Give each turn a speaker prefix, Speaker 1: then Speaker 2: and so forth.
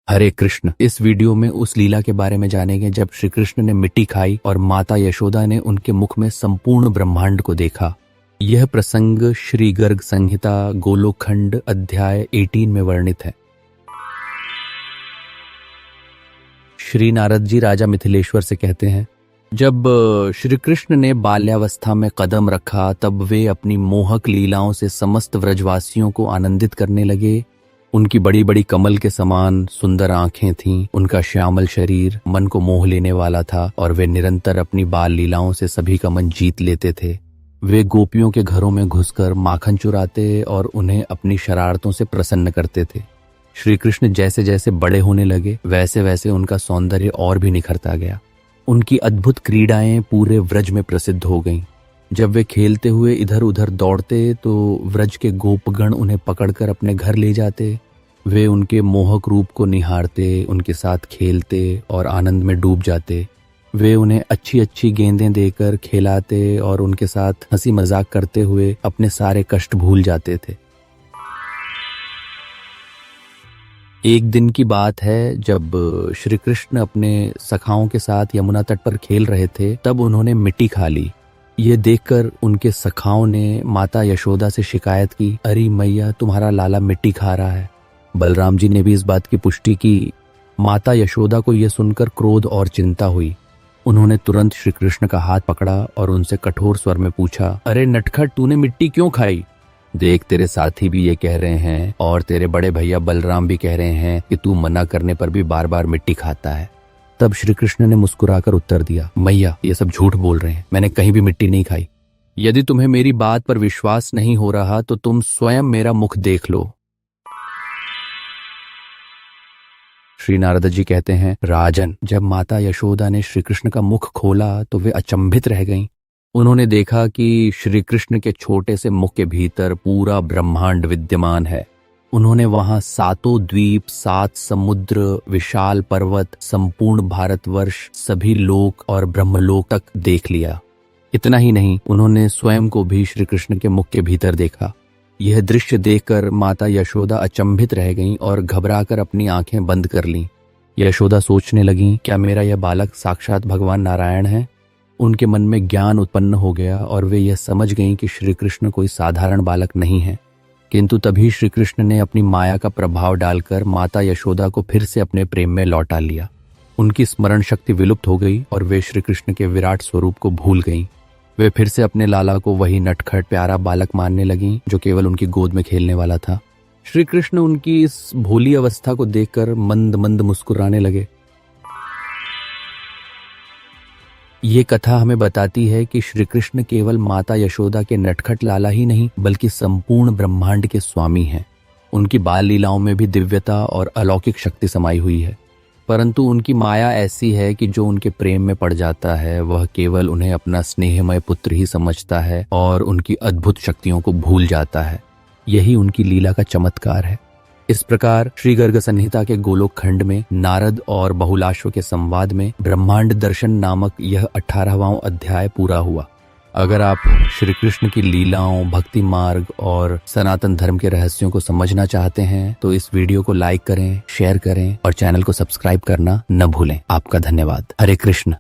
Speaker 1: हरे कृष्ण। इस वीडियो में उस लीला के बारे में जानेंगे जब श्री कृष्ण ने मिट्टी खाई और माता यशोदा ने उनके मुख में संपूर्ण ब्रह्मांड को देखा। यह प्रसंग श्री गर्ग संहिता गोलोकखंड अध्याय 18 में वर्णित है। श्री नारद जी राजा मिथिलेश्वर से कहते हैं, जब श्री कृष्ण ने बाल्यावस्था में कदम रखा तब वे अपनी मोहक लीलाओं से समस्त व्रजवासियों को आनंदित करने लगे। उनकी बड़ी बड़ी कमल के समान सुंदर आंखें थीं, उनका श्यामल शरीर मन को मोह लेने वाला था और वे निरंतर अपनी बाल लीलाओं से सभी का मन जीत लेते थे। वे गोपियों के घरों में घुसकर माखन चुराते और उन्हें अपनी शरारतों से प्रसन्न करते थे। श्री कृष्ण जैसे जैसे बड़े होने लगे वैसे वैसे उनका सौंदर्य और भी निखरता गया। उनकी अद्भुत क्रीड़ाएं पूरे व्रज में प्रसिद्ध हो गईं। जब वे खेलते हुए इधर उधर दौड़ते तो व्रज के गोपगण उन्हें पकड़कर अपने घर ले जाते। वे उनके मोहक रूप को निहारते, उनके साथ खेलते और आनंद में डूब जाते। वे उन्हें अच्छी अच्छी गेंदें देकर खिलाते और उनके साथ हंसी मजाक करते हुए अपने सारे कष्ट भूल जाते थे। एक दिन की बात है, जब श्री कृष्ण अपने सखाओं के साथ यमुना तट पर खेल रहे थे तब उन्होंने मिट्टी खा ली। ये देखकर उनके सखाओं ने माता यशोदा से शिकायत की, अरे मैया, तुम्हारा लाला मिट्टी खा रहा है। बलराम जी ने भी इस बात की पुष्टि की। माता यशोदा को यह सुनकर क्रोध और चिंता हुई। उन्होंने तुरंत श्री कृष्ण का हाथ पकड़ा और उनसे कठोर स्वर में पूछा, अरे नटखट, तूने मिट्टी क्यों खाई? देख, तेरे साथी भी ये कह रहे हैं और तेरे बड़े भैया बलराम भी कह रहे हैं कि तू मना करने पर भी बार बार मिट्टी खाता है। तब श्री कृष्ण ने मुस्कुराकर उत्तर दिया, मैया, ये सब झूठ बोल रहे हैं, मैंने कहीं भी मिट्टी नहीं खाई। यदि तुम्हें मेरी बात पर विश्वास नहीं हो रहा तो तुम स्वयं मेरा मुख देख लो। श्री नारद जी कहते हैं, राजन, जब माता यशोदा ने श्री कृष्ण का मुख खोला तो वे अचंभित रह गईं। उन्होंने देखा कि श्री कृष्ण के छोटे से मुख के भीतर पूरा ब्रह्मांड विद्यमान है। उन्होंने वहां सातों द्वीप, 7 समुद्र, विशाल पर्वत, संपूर्ण भारतवर्ष, सभी लोक और ब्रह्मलोक तक देख लिया। इतना ही नहीं, उन्होंने स्वयं को भी श्री कृष्ण के मुख के भीतर देखा। यह दृश्य देखकर माता यशोदा अचंभित रह गईं और घबराकर अपनी आंखें बंद कर लीं। यशोदा सोचने लगीं, क्या मेरा यह बालक साक्षात भगवान नारायण है? उनके मन में ज्ञान उत्पन्न हो गया और वे यह समझ गईं कि श्री कृष्ण कोई साधारण बालक नहीं है। किंतु तभी श्री कृष्ण ने अपनी माया का प्रभाव डालकर माता यशोदा को फिर से अपने प्रेम में लौटा लिया। उनकी स्मरण शक्ति विलुप्त हो गई और वे श्री कृष्ण के विराट स्वरूप को भूल गईं। वे फिर से अपने लाला को वही नटखट प्यारा बालक मानने लगीं जो केवल उनकी गोद में खेलने वाला था। श्री कृष्ण उनकी इस भोली अवस्था को देखकर मंद मंद मुस्कुराने लगे। ये कथा हमें बताती है कि श्री कृष्ण केवल माता यशोदा के नटखट लाला ही नहीं बल्कि संपूर्ण ब्रह्मांड के स्वामी हैं। उनकी बाल लीलाओं में भी दिव्यता और अलौकिक शक्ति समाई हुई है, परंतु उनकी माया ऐसी है कि जो उनके प्रेम में पड़ जाता है वह केवल उन्हें अपना स्नेहमय पुत्र ही समझता है और उनकी अद्भुत शक्तियों को भूल जाता है। यही उनकी लीला का चमत्कार है। इस प्रकार श्री गर्ग संहिता के गोलोक खंड में नारद और बहुलाश्व के संवाद में ब्रह्मांड दर्शन नामक यह 18वां अध्याय पूरा हुआ। अगर आप श्री कृष्ण की लीलाओं, भक्ति मार्ग और सनातन धर्म के रहस्यों को समझना चाहते हैं तो इस वीडियो को लाइक करें, शेयर करें और चैनल को सब्सक्राइब करना न भूलें। आपका धन्यवाद। हरे कृष्ण।